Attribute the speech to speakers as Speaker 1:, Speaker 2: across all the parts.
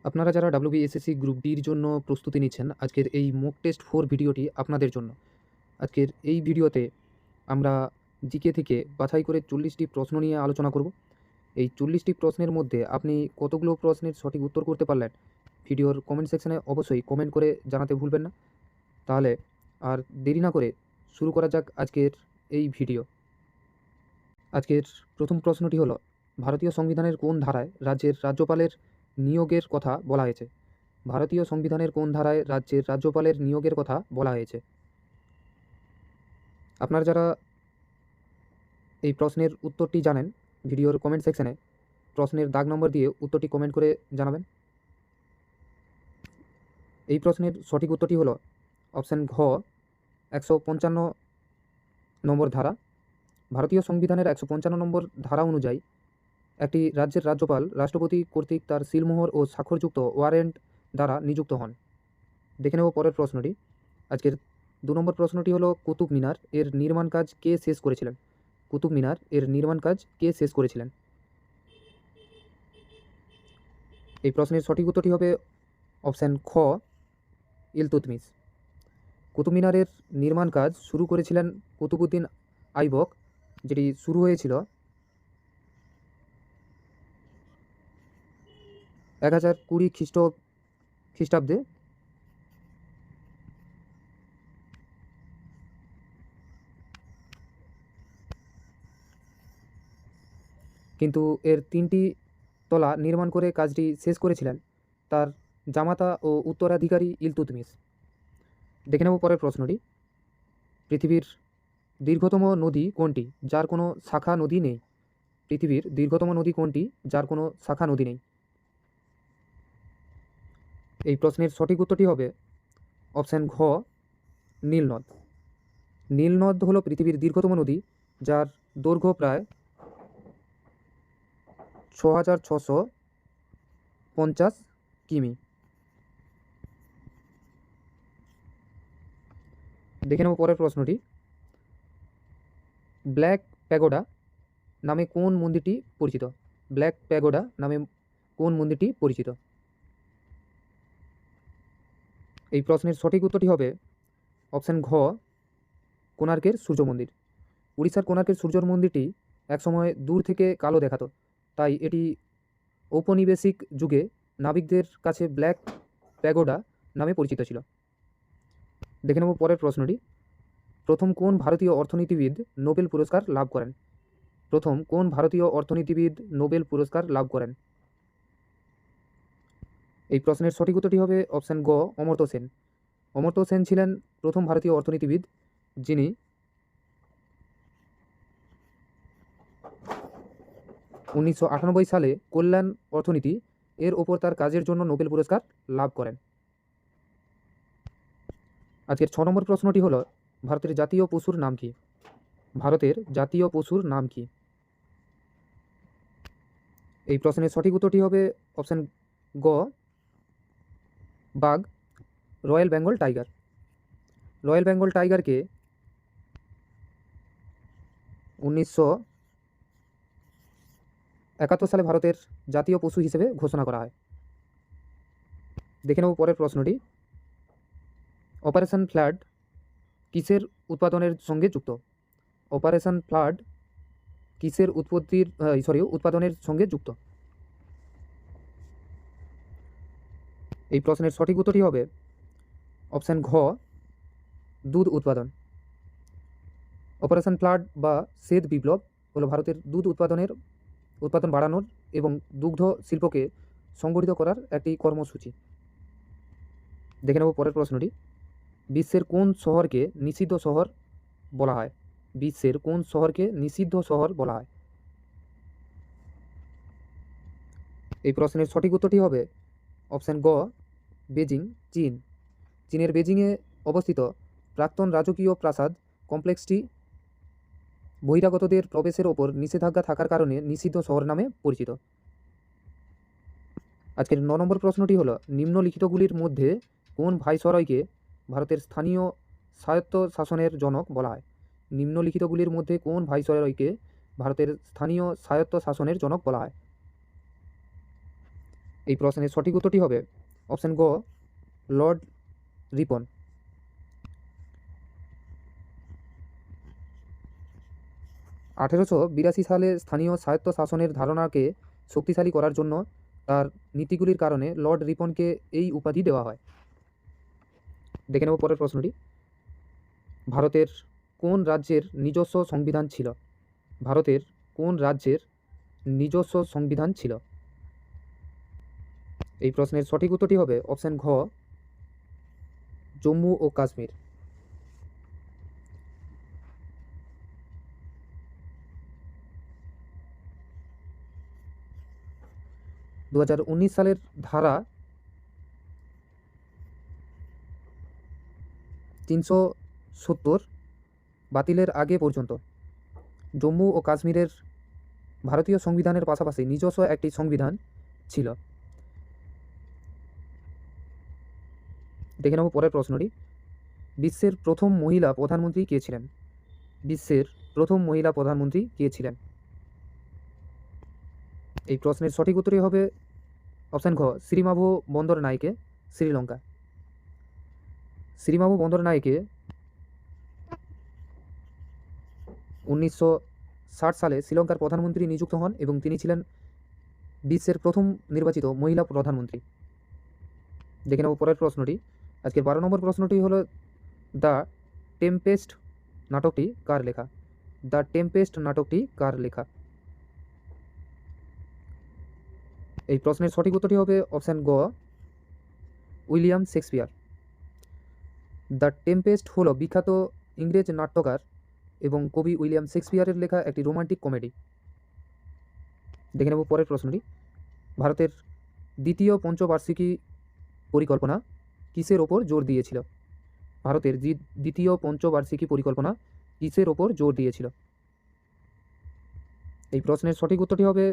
Speaker 1: আপনারা যারা WBSSC group ডির জন্য প্রস্তুতি নিচ্ছেন, আজকের এই মক টেস্ট 4 ভিডিওটি আপনাদের জন্য। আজকের এই ভিডিওতে আমরা জিকে থেকে বাছাই করে 40টি প্রশ্ন নিয়ে আলোচনা করব। এই 40টি প্রশ্নের মধ্যে আপনি কতগুলো প্রশ্নের সঠিক উত্তর করতে পারলেন, ভিডিওর কমেন্ট সেকশনে অবশ্যই কমেন্ট করে জানাতে ভুলবেন না। তাহলে আর দেরি না করে শুরু করা যাক আজকের এই ভিডিও। আজকের প্রথম প্রশ্নটি হলো, ভারতীয় সংবিধানের কোন ধারায় রাজ্যের রাজ্যপালের নিয়োগের কথা বলা হয়েছে? ভারতীয় সংবিধানের কোন ধারায় রাজ্যের রাজ্যপালের নিয়োগের কথা বলা হয়েছে? আপনারা যারা এই প্রশ্নের উত্তরটি জানেন, ভিডিওর কমেন্ট সেকশনে প্রশ্নের দাগ নম্বর দিয়ে উত্তরটি কমেন্ট করে জানাবেন। এই প্রশ্নের সঠিক উত্তরটি হলো অপশান ঘ, 155 নম্বর ধারা। ভারতীয় সংবিধানের 155 নম্বর ধারা অনুযায়ী একটি রাজ্যের রাজ্যপাল রাষ্ট্রপতি কর্তৃক তার সিলমোহর ও স্বাক্ষরযুক্ত ওয়ারেন্ট দ্বারা নিযুক্ত হন। দেখে নেব পরের প্রশ্নটি। আজকের 2 নম্বর প্রশ্নটি হলো, কুতুব মিনার এর নির্মাণ কাজ কে শেষ করেছিলেন? কুতুব মিনার এর নির্মাণ কাজ কে শেষ করেছিলেন? এই প্রশ্নের সঠিক উত্তরটি হবে অপশান খ, ইলতুৎমিশ। কুতুব মিনারের নির্মাণ কাজ শুরু করেছিলেন কুতুবউদ্দিন আইবক, যেটি শুরু হয়েছিল 1020 খ্রিস্টাব্দে। কিন্তু এর 3টি তলা নির্মাণ করে কাজটি শেষ করেছিলেন তার জামাতা ও উত্তরাধিকারী ইলতুৎমিশ। দেখে নেব পরের প্রশ্নটি। পৃথিবীর দীর্ঘতম নদী কোনটি যার কোনো শাখা নদী নেই? পৃথিবীর দীর্ঘতম নদী কোনটি যার কোনো শাখা নদী নেই? এই প্রশ্নের সঠিক উত্তরটি হবে অপশান ঘ, নীলনদ। নীলনদ হলো পৃথিবীর দীর্ঘতম নদী, যার দৈর্ঘ্য প্রায় 6650 কিমি। দেখে নেব পরের প্রশ্নটি। ব্ল্যাক প্যাগোডা নামে কোন মন্দিরটি পরিচিত? ব্ল্যাক প্যাগোডা নামে কোন মন্দিরটি পরিচিত? এই প্রশ্নের সঠিক উত্তরটি হবে অপশান ঘ, কোণার্কের সূর্য মন্দির। উড়িষ্যার কোণার্কের সূর্য মন্দিরটি একসময় দূর থেকে কালো দেখাতো, তাই এটি ঔপনিবেশিক যুগে নাবিকদের কাছে ব্ল্যাক প্যাগোডা নামে পরিচিত ছিল। দেখে নেব পরের প্রশ্নটি। প্রথম কোন ভারতীয় অর্থনীতিবিদ নোবেল পুরস্কার লাভ করেন? প্রথম কোন ভারতীয় অর্থনীতিবিদ নোবেল পুরস্কার লাভ করেন? এই প্রশ্নের সঠিক উত্তরটি হবে অপশান গ, অমর্ত্য সেন। অমর্ত্য সেন ছিলেন প্রথম ভারতীয় অর্থনীতিবিদ যিনি 1998 সালে কল্যাণ অর্থনীতি এর ওপর তার কাজের জন্য নোবেল পুরস্কার লাভ করেন। আজকের 6 নম্বর প্রশ্নটি হলো, ভারতের জাতীয় পশুর নাম কি? ভারতের জাতীয় পশুর নাম কি? এই প্রশ্নের সঠিক উত্তরটি হবে অপশান গ, বাঘ, royal Bengal tiger. Royal Bengal টাইগারকে 1971 সালে ভারতের জাতীয় পশু হিসেবে ঘোষণা করা হয়। দেখে নেব পরের প্রশ্নটি। অপারেশন ফ্লাড কিসের উৎপাদনের সঙ্গে যুক্ত? অপারেশন ফ্লাড কিসের উৎপাদনের সঙ্গে যুক্ত? এই প্রশ্নের সঠিক উত্তরটি হবে অপশান ঘ, দুধ উৎপাদন। অপারেশন ফ্লাড বা শ্বেত বিপ্লব হলো ভারতের দুধ উৎপাদন বাড়ানোর এবং দুগ্ধ শিল্পকে সংগঠিত করার একটি কর্মসূচি। দেখে নেব পরের প্রশ্নটি। বিশ্বের কোন শহরকে নিষিদ্ধ শহর বলা হয়? বিশ্বের কোন শহরকে নিষিদ্ধ শহর বলা হয়? এই প্রশ্নের সঠিক উত্তরটি হবে অপশান গ, বেজিং, চীন। চীনের বেজিংয়ে অবস্থিত প্রাক্তন রাজকীয় প্রাসাদ কমপ্লেক্সটি বহিরাগতদের প্রবেশের ওপর নিষেধাজ্ঞা থাকার কারণে নিষিদ্ধ শহর নামে পরিচিত। আজকের 9 নম্বর প্রশ্নটি হলো, নিম্নলিখিতগুলির মধ্যে কোন ভাইসরয়কে ভারতের স্থানীয় স্বায়ত্ত শাসনের জনক বলা হয়? নিম্নলিখিতগুলির মধ্যে কোন ভাইসরয়কে ভারতের স্থানীয় স্বায়ত্ত শাসনের জনক বলা হয়? এই প্রশ্নের সঠিক উত্তরটি হবে অপশান গ, লর্ড রিপন। আঠেরোশো 82 সালে স্থানীয় স্বায়ত্ত শাসনের ধারণাকে শক্তিশালী করার জন্য তার নীতিগুলির কারণে লর্ড রিপনকে এই উপাধি দেওয়া হয়। দেখে নেব পরের প্রশ্নটি। ভারতের কোন রাজ্যের নিজস্ব সংবিধান ছিল? ভারতের কোন রাজ্যের নিজস্ব সংবিধান ছিল? এই প্রশ্নের সঠিক উত্তরটি হবে অপশান ঘ, জম্মু ও কাশ্মীর। দু সালের ধারা 370 বাতিলের আগে পর্যন্ত জম্মু ও কাশ্মীরের ভারতীয় সংবিধানের পাশাপাশি নিজস্ব একটি সংবিধান ছিল। দেখে নেব পরের প্রশ্নটি। বিশ্বের প্রথম মহিলা প্রধানমন্ত্রী কে ছিলেন? বিশ্বের প্রথম মহিলা প্রধানমন্ত্রী কে ছিলেন? এই প্রশ্নের সঠিক উত্তরই হবে অপশান ঘ, শ্রীমাভো বন্দরনায়েকে, শ্রীলঙ্কা। শ্রীমাভো বন্দরনায়েকে 1960 সালে শ্রীলঙ্কার প্রধানমন্ত্রী নিযুক্ত হন এবং তিনি ছিলেন বিশ্বের প্রথম নির্বাচিত মহিলা প্রধানমন্ত্রী। দেখে নেব পরের প্রশ্নটি। আজকের 12 নম্বর প্রশ্নটি হলো দ্য টেম্পেস্ট নাটকটি কার লেখা? দ্য টেম্পেস্ট নাটকটি কার লেখা? এই প্রশ্নের সঠিক উত্তরটি হবে অপশান গ, উইলিয়াম শেক্সপিয়ার। দ্য টেম্পেস্ট হলো বিখ্যাত ইংরেজ নাট্যকার এবং কবি উইলিয়াম শেক্সপিয়ারের লেখা একটি রোমান্টিক কমেডি। দেখে নেব পরের প্রশ্নটি। ভারতের দ্বিতীয় পঞ্চবার্ষিকী পরিকল্পনা কিসের ওপর জোর দিয়েছিল? ভারতের দ্বিতীয় পঞ্চবার্ষিকী পরিকল্পনা কিসের ওপর জোর দিয়েছিল? এই প্রশ্নের সঠিক উত্তরটি হবে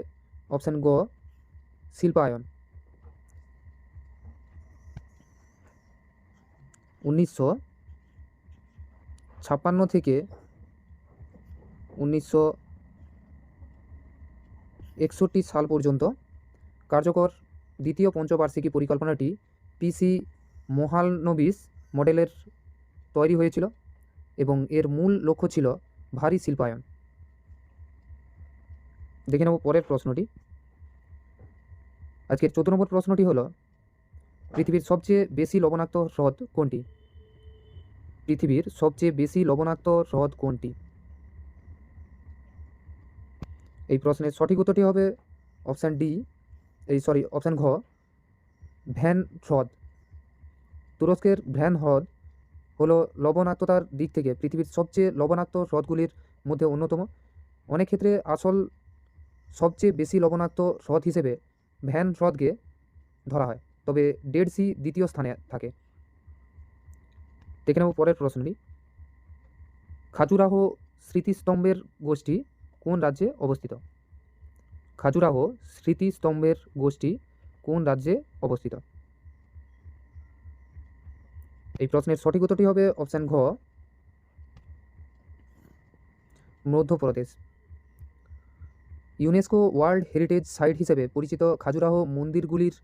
Speaker 1: অপশান গ, শিল্পায়ন। 1956 থেকে 1961 সাল পর্যন্ত কার্যকর দ্বিতীয় পঞ্চবার্ষিকী পরিকল্পনাটি পিসি মোহালনবিস মডেলের তৈরি হয়েছিল এবং এর মূল লক্ষ্য ছিল ভারী শিল্পায়ন। দেখে নেব পরের প্রশ্নটি। আজকের 14 নম্বর প্রশ্নটি হলো পৃথিবীর সবচেয়ে বেশি লবণাক্ত হ্রদ কোনটি? পৃথিবীর সবচেয়ে বেশি লবণাক্ত হ্রদ কোনটি? এই প্রশ্নের সঠিক উত্তরটি হবে অপশান ডি, অপশান ঘ, ভ্যান হ্রদ। তুরস্কের ভ্যান হ্রদ হলো লবণাক্ততার দিক থেকে পৃথিবীর সবচেয়ে লবণাক্ত হ্রদগুলির মধ্যে অন্যতম। অনেক ক্ষেত্রে আসল সবচেয়ে বেশি লবণাক্ত হ্রদ হিসেবে ভ্যান হ্রদকে ধরা হয়, তবে ডেড সি দ্বিতীয় স্থানে থাকে। দেখে নেব পরের প্রশ্নটি। খাজুরাহো স্মৃতিস্তম্ভের গোষ্ঠী কোন রাজ্যে অবস্থিত? খাজুরাহো স্মৃতিস্তম্ভের গোষ্ঠী কোন রাজ্যে অবস্থিত? এই প্রশ্নের সঠিক উত্তরটি হবে অপশান ঘ, Madhya Pradesh. UNESCO world heritage site হিসেবে পরিচিত খাজুরাহো মন্দিরগুলির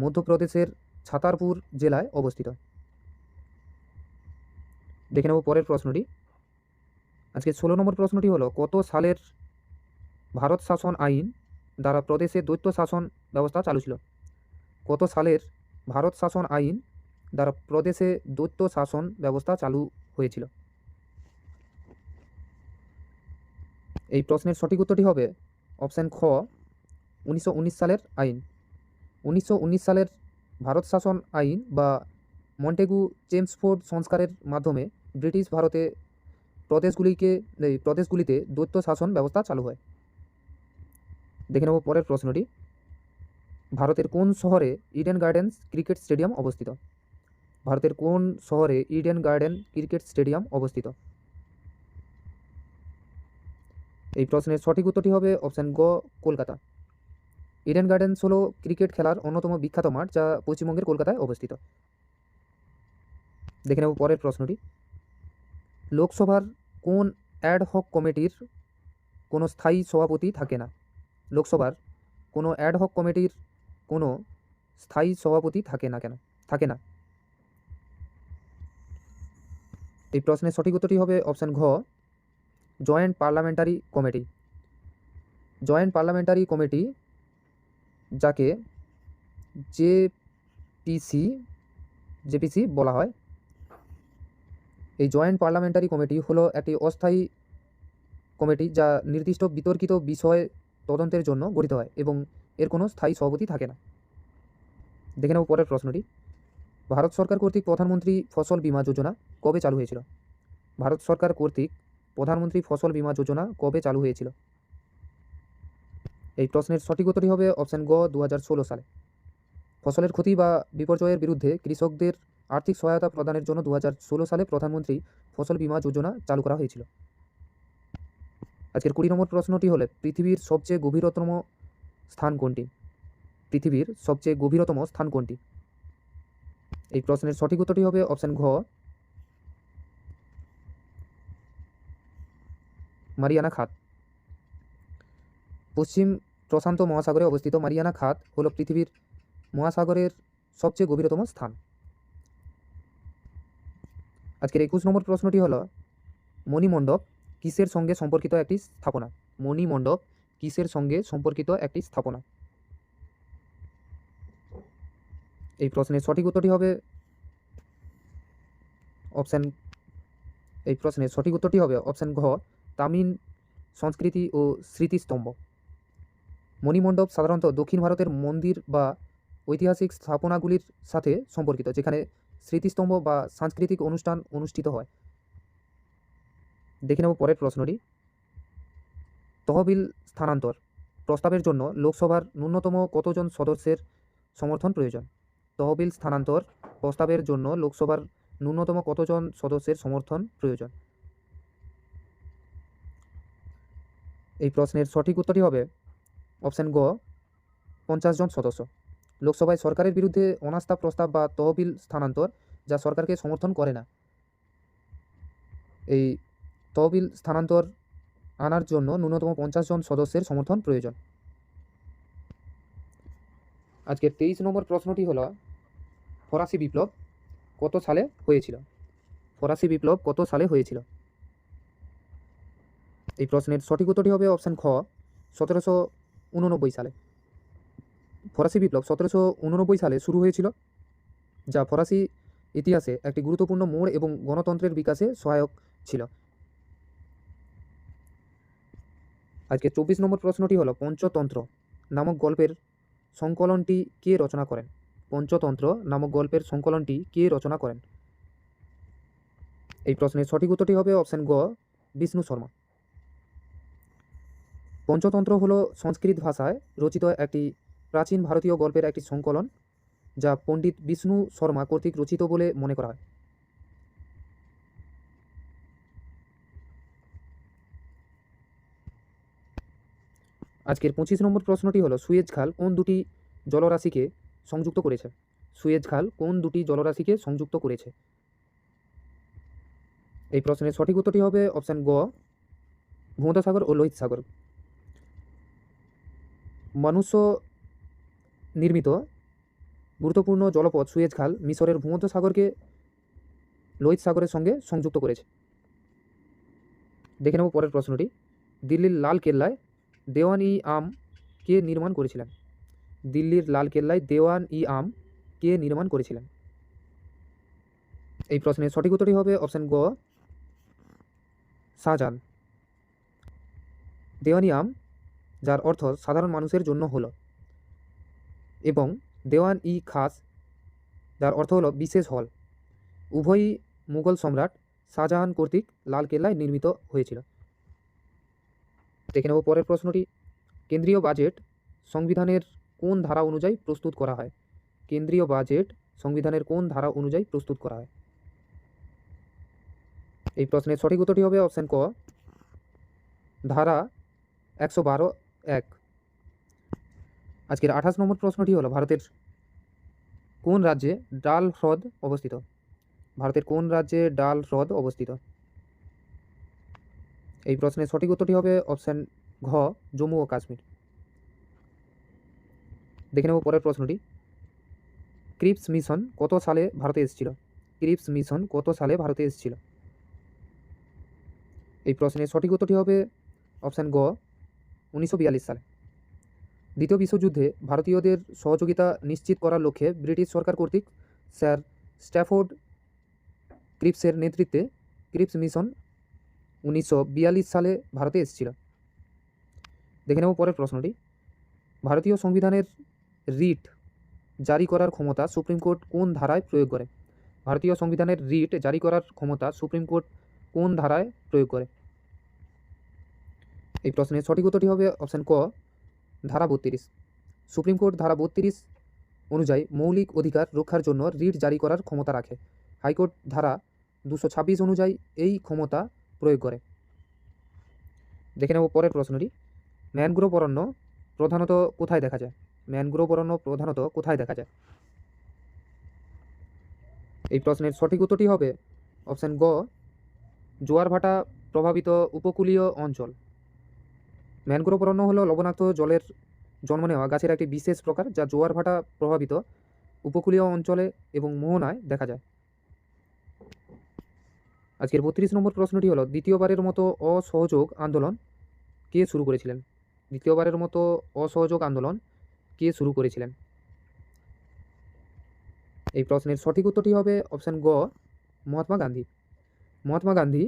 Speaker 1: মধ্যপ্রদেশের ছাতারপুর জেলায় অবস্থিত। দেখে নেব পরের প্রশ্নটি। আজকে 16 নম্বর প্রশ্নটি হলো কত সালের ভারত শাসন আইন দ্বারা প্রদেশে দ্বৈত শাসন ব্যবস্থা চালু ছিল? কত সালের ভারত শাসন আইন দ্বারা প্রদেশে দ্বৈত শাসন ব্যবস্থা চালু হয়েছিল? এই প্রশ্নের সঠিক উত্তরটি হবে অপশান খ, 1919 সালের আইন। 1919 সালের ভারত শাসন আইন বা মন্টেগু চেমসফোর্ড সংস্কারের মাধ্যমে ব্রিটিশ ভারতে প্রদেশগুলিতে দ্বৈত শাসন ব্যবস্থা চালু হয়। দেখে নেব পরের প্রশ্নটি। ভারতের কোন শহরে ইডেন গার্ডেন্স ক্রিকেট স্টেডিয়াম অবস্থিত? ভারতের কোন শহরে ইডেন গার্ডেন ক্রিকেট স্টেডিয়াম অবস্থিত? এই প্রশ্নের সঠিক উত্তরটি হবে অপশান গ, কলকাতা। ইডেন গার্ডেন্স হলো ক্রিকেট খেলার অন্যতম বিখ্যাত মাঠ যা পশ্চিমবঙ্গের কলকাতায় অবস্থিত। দেখে নেব পরের প্রশ্নটি। লোকসভার কোন অ্যাড হক কমিটির কোনো স্থায়ী সভাপতি থাকে না? লোকসভার কোনো অ্যাড হক কমিটির কোনো স্থায়ী সভাপতি থাকে না। এই প্রশ্নের সঠিক উত্তরটি হবে অপশান ঘ, joint parliamentary committee. Joint parliamentary committee, যাকে জেপিসি বলা হয়, এই জয়েন্ট পার্লামেন্টারি কমিটি হলো একটি অস্থায়ী কমিটি যা নির্দিষ্ট বিতর্কিত বিষয় তদন্তের জন্য গঠিত হয় এবং এর কোনো স্থায়ী সভাপতি থাকে না। দেখে নেব পরের প্রশ্নটি। ভারত সরকার কর্তৃক প্রধানমন্ত্রী ফসল বীমা যোজনা কবে চালু হয়েছিল? ভারত সরকার কর্তৃক প্রধানমন্ত্রী ফসল বীমা যোজনা কবে চালু হয়েছিল? এই প্রশ্নের সঠিক উত্তরটি হবে অপশান গ, 2016 সালে। ফসলের ক্ষতি বা বিপর্যয়ের বিরুদ্ধে কৃষকদের আর্থিক সহায়তা প্রদানের জন্য 2016 সালে প্রধানমন্ত্রী ফসল বীমা যোজনা চালু করা হয়েছিল। আজকের 20 নম্বর প্রশ্নটি হলে পৃথিবীর সবচেয়ে গভীরতম স্থান কোনটি? পৃথিবীর সবচেয়ে গভীরতম স্থান কোনটি? এই প্রশ্নের সঠিক উত্তরটি হবে অপশান ঘ, মারিয়ানা খাত। পশ্চিম প্রশান্ত মহাসাগরে অবস্থিত মারিয়ানা খাত হলো পৃথিবীর মহাসাগরের সবচেয়ে গভীরতম স্থান। আজকের 21 নম্বর প্রশ্নটি হলো মণিমণ্ডপ কিসের সঙ্গে সম্পর্কিত একটি স্থাপনা? মণিমণ্ডপ কিসের সঙ্গে সম্পর্কিত একটি স্থাপনা? এই প্রশ্নের সঠিক উত্তরটি হবে অপশান ঘ, তামিল সংস্কৃতি ও স্মৃতিস্তম্ভ। মণিমণ্ডপ সাধারণত দক্ষিণ ভারতের মন্দির বা ঐতিহাসিক স্থাপনাগুলির সাথে সম্পর্কিত, যেখানে স্মৃতিস্তম্ভ বা সাংস্কৃতিক অনুষ্ঠান অনুষ্ঠিত হয়। দেখে নেব পরের প্রশ্নটি। তহবিল স্থানান্তর প্রস্তাবের জন্য লোকসভার ন্যূনতম কতজন সদস্যের সমর্থন প্রয়োজন? তহবিল স্থানান্তর প্রস্তাবের জন্য লোকসভার ন্যূনতম কতজন সদস্যের সমর্থন প্রয়োজন? এই প্রশ্নের সঠিক উত্তরটি হবে অপশান গ, 50 জন সদস্য। লোকসভায় সরকারের বিরুদ্ধে অনাস্থা প্রস্তাব বা তহবিল স্থানান্তর যা সরকারকে সমর্থন করে না, এই তহবিল স্থানান্তর আনার জন্য ন্যূনতম 50 জন সদস্যের সমর্থন প্রয়োজন। আজকের 23 নম্বর প্রশ্নটি হলো ফরাসি বিপ্লব কত সালে হয়েছিল? ফরাসি বিপ্লব কত সালে হয়েছিল? এই প্রশ্নের সঠিক উত্তরটি হবে অপশান খ, 1789 সালে। ফরাসি বিপ্লব 1789 সালে শুরু হয়েছিল, যা ফরাসি ইতিহাসে একটি গুরুত্বপূর্ণ মোড় এবং গণতন্ত্রের বিকাশে সহায়ক ছিল। আজকে 24 নম্বর প্রশ্নটি হলো পঞ্চতন্ত্র নামক গল্পের সংকলনটি কে রচনা করেন? পঞ্চতন্ত্র নামক গল্পের সংকলনটি কে রচনা করেন? এই প্রশ্নের সঠিক উত্তরটি হবে অপশান গ, বিষ্ণু শর্মা। পঞ্চতন্ত্র হলো সংস্কৃত ভাষায় রচিত একটি প্রাচীন ভারতীয় গল্পের একটি সংকলন, যা পণ্ডিত বিষ্ণু শর্মা কর্তৃক রচিত বলে মনে করা হয়। আজকের 25 নম্বর প্রশ্নটি হলো সুয়েজ খাল কোন দুটি জলরাশিকে সংযুক্ত করেছে? সুয়েজ খাল কোন দুটি জলরাশিকে সংযুক্ত করেছে? এই প্রশ্নের সঠিক উত্তরটি হবে অপশান গ, ভূমধ্যসাগর ও লোহিত সাগর। মানুষ্য নির্মিত গুরুত্বপূর্ণ জলপথ সুয়েজ খাল মিশরের ভূমধ্যসাগরকে লোহিত সাগরের সঙ্গে সংযুক্ত করেছে। দেখে নেব পরের প্রশ্নটি। দিল্লির লাল কেল্লায় দেওয়ান-ই-আম কে নির্মাণ করেছিলেন? দিল্লির লাল কেল্লায় দেওয়ান-ই-আম কে নির্মাণ করেছিলেন? এই প্রশ্নের সঠিক উত্তরটি হবে অপশান গ, শাহজাহান। দেওয়ান-ই-আম, যার অর্থ সাধারণ মানুষের জন্য হলো, এবং দেওয়ান-ই-খাস, যার অর্থ হলো বিশেষ হল, উভয়ই মুঘল সম্রাট শাহজাহান কর্তৃক লাল কেল্লায় নির্মিত হয়েছিল। দেখে নেব পরের প্রশ্নটি। কেন্দ্রীয় বাজেট সংবিধানের কোন ধারা অনুযায়ী প্রস্তুত করা হয়? কেন্দ্রীয় বাজেট সংবিধানের কোন ধারা অনুযায়ী প্রস্তুত করা হয়? এই প্রশ্নের সঠিক উত্তরটি হবে অপশান ক, ধারা 112(1). আজকের 28 নম্বর প্রশ্নটি হলো ভারতের কোন রাজ্যে ডাল হ্রদ অবস্থিত? ভারতের কোন রাজ্যে ডাল হ্রদ অবস্থিত? এই প্রশ্নের সঠিক উত্তরটি হবে অপশান ঘ, জম্মু ও কাশ্মীর। দেখে নেব পরের প্রশ্নটি, ক্রিপস মিশন কত সালে ভারতে এসেছিল? ক্রিপস মিশন কত সালে ভারতে এসেছিল? এই প্রশ্নের সঠিক উত্তরটি হবে অপশান গ, 1942 সালে। দ্বিতীয় বিশ্বযুদ্ধে ভারতীয়দের সহযোগিতা নিশ্চিত করার লক্ষ্যে ব্রিটিশ সরকার কর্তৃক স্যার স্ট্যাফোর্ড ক্রিপসের নেতৃত্বে ক্রিপস মিশন 1942 সালে ভারতে এসেছিল। দেখে নেব পরের প্রশ্নটি, ভারতীয় সংবিধানের রিট জারি করার ক্ষমতা সুপ্রিম কোর্ট কোন ধারায় প্রয়োগ করে? ভারতীয় সংবিধানের রিট জারি করার ক্ষমতা সুপ্রিম কোর্ট কোন ধারায় প্রয়োগ করে? এই প্রশ্নের সঠিক উত্তরটি হবে অপশান ক, ধারা 32। সুপ্রিম কোর্ট ধারা 32 অনুযায়ী মৌলিক অধিকার রক্ষার জন্য রিট জারি করার ক্ষমতা রাখে। হাইকোর্ট ধারা 226 অনুযায়ী এই ক্ষমতা প্রয়োগ করে। দেখে নেব পরের প্রশ্নটি, ম্যানগ্রোভ অরণ্য প্রধানত কোথায় দেখা যায়? ম্যানগ্রোভ অরণ্য প্রধানত কোথায় দেখা যায়? এই প্রশ্নের সঠিক উত্তরটি হবে অপশান গ, জোয়ার ভাটা প্রভাবিত উপকূলীয় অঞ্চল। ম্যানগ্রোভ অরণ্য হলো লবণাক্ত জলের জন্ম নেওয়া গাছের একটি বিশেষ প্রকার, যা জোয়ার ভাটা প্রভাবিত উপকূলীয় অঞ্চলে এবং মোহনায় দেখা যায়। আজকের 32 নম্বর প্রশ্নটি হলো, দ্বিতীয়বারের মতো অসহযোগ আন্দোলন কে শুরু করেছিলেন? দ্বিতীয়বারের মতো অসহযোগ আন্দোলন কে শুরু করেছিলেন? এই প্রশ্নের সঠিক উত্তরটি হবে অপশান গ, মহাত্মা গান্ধী। মহাত্মা গান্ধী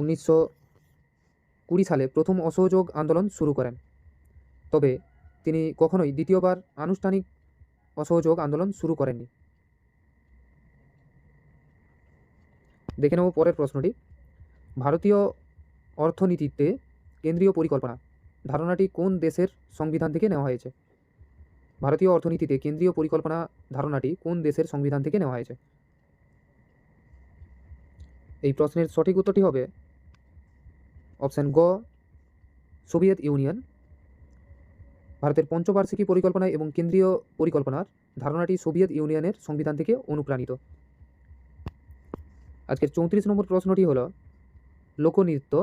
Speaker 1: 1920 সালে প্রথম অসহযোগ আন্দোলন শুরু করেন, তবে তিনি কখনোই দ্বিতীয়বার আনুষ্ঠানিক অসহযোগ আন্দোলন শুরু করেননি। দেখে নেব পরের প্রশ্নটি, ভারতীয় অর্থনীতিতে কেন্দ্রীয় পরিকল্পনা ধারণাটি কোন দেশের সংবিধান থেকে নেওয়া হয়েছে? ভারতীয় অর্থনীতিতে কেন্দ্রীয় পরিকল্পনা ধারণাটি কোন দেশের সংবিধান থেকে নেওয়া হয়েছে? এই প্রশ্নের সঠিক উত্তরটি হবে অপশান গ, সোভিয়েত ইউনিয়ন। ভারতের পঞ্চবার্ষিকী পরিকল্পনা এবং কেন্দ্রীয় পরিকল্পনার ধারণাটি সোভিয়েত ইউনিয়নের সংবিধান থেকে অনুপ্রাণিত। আজকের 34 নম্বর প্রশ্নটি হলো, লোকনৃত্য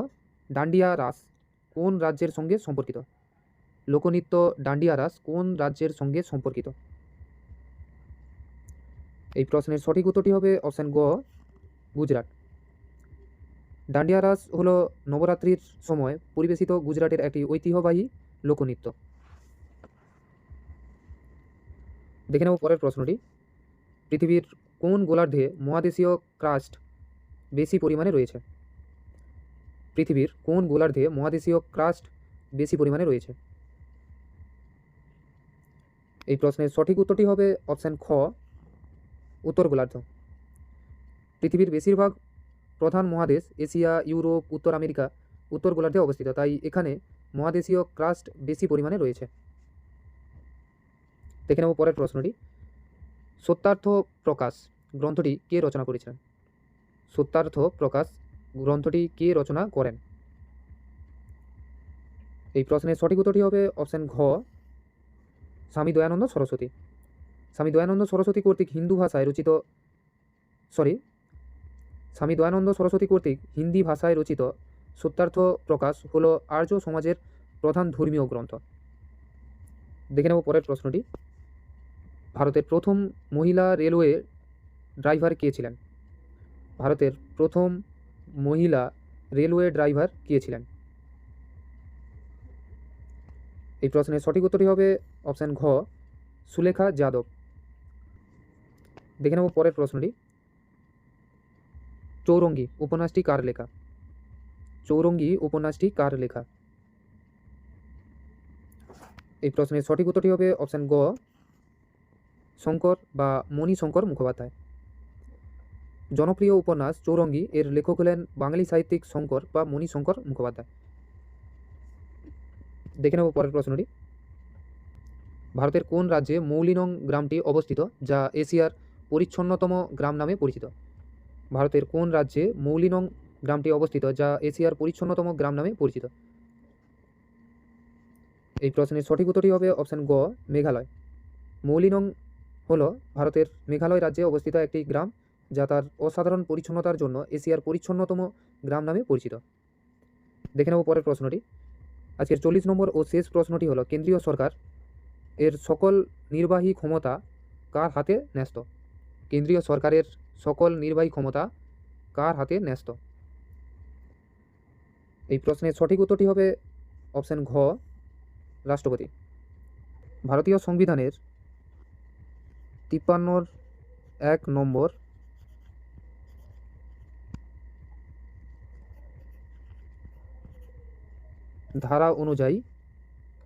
Speaker 1: ডান্ডিয়া রাস কোন রাজ্যের সঙ্গে সম্পর্কিত? লোকনৃত্য ডান্ডিয়া রাস কোন রাজ্যের সঙ্গে সম্পর্কিত? এই প্রশ্নের সঠিক উত্তরটি হবে অপশান গ, গুজরাট। ডান্ডিয়া রাস হলো নবরাত্রির সময় পরিবেশিত গুজরাটের একটি ঐতিহ্যবাহী লোকনৃত্য। দেখে নেব পরের প্রশ্নটি, পৃথিবীর কোন গোলার্ধে মহাদেশীয় ক্রাস্ট বেশি পরিমাণে রয়েছে? পৃথিবীর কোন গোলার্ধে মহাদেশীয় ক্রাস্ট বেশি পরিমাণে রয়েছে? এই প্রশ্নের সঠিক উত্তরটি হবে অপশান খ, উত্তর গোলার্ধ। পৃথিবীর বেশিরভাগ প্রধান মহাদেশ এশিয়া, ইউরোপ, উত্তর আমেরিকা উত্তর গোলার্ধে অবস্থিত, তাই এখানে মহাদেশীয় ক্রাস্ট বেশি পরিমাণে রয়েছে। দেখে নেব পরের প্রশ্নটি, সত্যার্থ প্রকাশ গ্রন্থটি কে রচনা করেছিলেন? সত্যার্থ প্রকাশ গ্রন্থটি কে রচনা করেন? এই প্রশ্নের সঠিক উত্তরটি হবে অপশান ঘ, স্বামী দয়ানন্দ সরস্বতী। স্বামী দয়ানন্দ সরস্বতী কর্তৃক হিন্দি ভাষায় রচিত সত্যার্থ প্রকাশ হল আর্য সমাজের প্রধান ধর্মীয় গ্রন্থ। দেখে নেব পরের প্রশ্নটি, ভারতের প্রথম মহিলা রেলওয়ে ড্রাইভার কে ছিলেন? ভারতের প্রথম মহিলা রেলওয়ে ড্রাইভার কে ছিলেন? এই প্রশ্নের সঠিক উত্তরটি হবে অপশান ঘ, সুলেখা যাদব। দেখে নেব পরের প্রশ্নটি, চৌরঙ্গী উপন্যাসটি কার লেখা? চৌরঙ্গী উপন্যাসটি কার লেখা? এই প্রশ্নের সঠিক উত্তরটি হবে অপশান গ, শঙ্কর বা মণিশঙ্কর মুখোপাধ্যায়। জনপ্রিয় উপন্যাস চৌরঙ্গী এর লেখক হলেন বাঙালি সাহিত্যিক শঙ্কর বা মণিশঙ্কর মুখোপাধ্যায়। দেখে নেব পরের প্রশ্নটি, ভারতের কোন রাজ্যে মৌলিনং গ্রামটি অবস্থিত, যা এশিয়ার পরিচ্ছন্নতম গ্রাম নামে পরিচিত? ভারতের কোন রাজ্যে মৌলিনং গ্রামটি অবস্থিত, যা এশিয়ার পরিচ্ছন্নতম গ্রাম নামে পরিচিত? এই প্রশ্নের সঠিক উত্তরটি হবে অপশান গ, মেঘালয়। মৌলিনং হলো ভারতের মেঘালয় রাজ্যে অবস্থিত একটি গ্রাম, যা তার অসাধারণ পরিচ্ছন্নতার জন্য এশিয়ার পরিচ্ছন্নতম গ্রাম নামে পরিচিত। দেখে নেব পরের প্রশ্নটি, আজকের 40 নম্বর ও শেষ প্রশ্নটি হলো, কেন্দ্রীয় সরকার এর সকল নির্বাহী ক্ষমতা কার হাতে ন্যস্ত? কেন্দ্রীয় সরকারের সকল নির্বাহী ক্ষমতা কার হাতে ন্যস্ত? এই প্রশ্নের সঠিক উত্তরটি হবে অপশান ঘ, রাষ্ট্রপতি। ভারতীয় সংবিধানের 53(1) নম্বর ধারা অনুযায়ী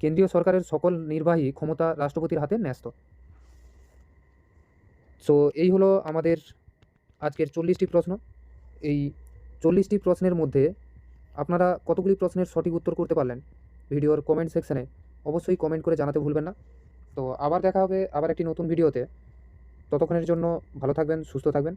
Speaker 1: কেন্দ্রীয় সরকারের সকল নির্বাহী ক্ষমতা রাষ্ট্রপতির হাতে ন্যস্ত। সো এই হলো আমাদের আজকের 40টি প্রশ্ন। এই 40টি প্রশ্নের মধ্যে আপনারা কতগুলি প্রশ্নের সঠিক উত্তর করতে পারলেন ভিডিওর কমেন্ট সেকশানে অবশ্যই কমেন্ট করে জানাতে ভুলবেন না। তো আবার দেখা হবে আবার একটি নতুন ভিডিওতে। ততক্ষণের জন্য ভালো থাকবেন, সুস্থ থাকবেন।